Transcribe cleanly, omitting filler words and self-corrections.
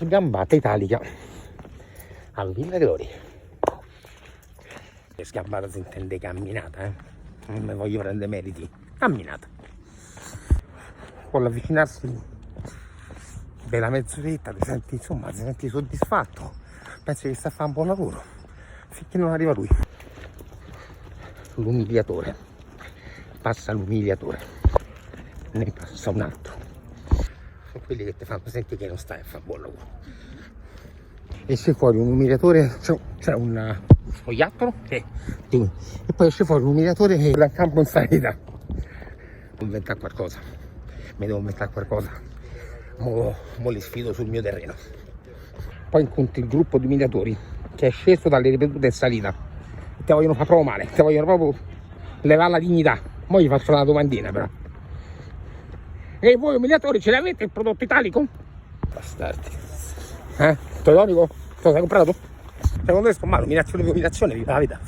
Sgambata italica a Villa Gloria. E sgambata si intende camminata, non mi voglio prendere meriti. Camminata. Con l'avvicinarsi della mezz'oretta ti senti soddisfatto. Pensi che sta a fare un buon lavoro. Finché non arriva lui. L'umiliatore. Passa l'umiliatore. Ne passa un altro. Sono quelli che ti fanno sentire che non stai a fare buon lavoro. Esce fuori un umiliatore, c'è un scoiattolo e poi esce fuori un umiliatore che va in campo in sanità. Devo inventare qualcosa, mo li sfido sul mio terreno. Poi incontri il gruppo di umiliatori che è sceso dalle ripetute in salita e ti vogliono fare proprio male, ti vogliono proprio levare la dignità. Mo gli faccio una domandina però. E voi umiliatori ce l'avete il prodotto italico? Bastardi. Teodonico? Te lo sei comprato? Secondo me sto male, umiliazione, vi fa la vita.